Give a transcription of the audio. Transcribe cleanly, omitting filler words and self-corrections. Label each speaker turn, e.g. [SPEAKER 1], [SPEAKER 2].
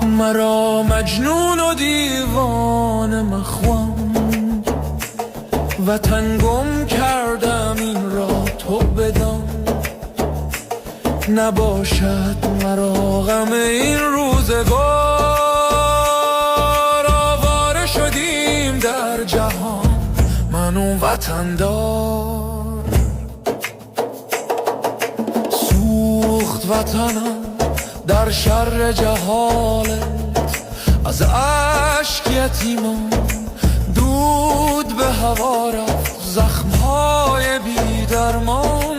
[SPEAKER 1] مرا مجنون و دیوانه مخواند، وطن گم کردم این را تو بدان. نباشد مرا غم این روزگار، آواره شدیم در جهان من و وطن دار. سوخت وطنم در شر جهالت، از اشک یتیمان دود به هوا رفت، زخمهای بی درمان.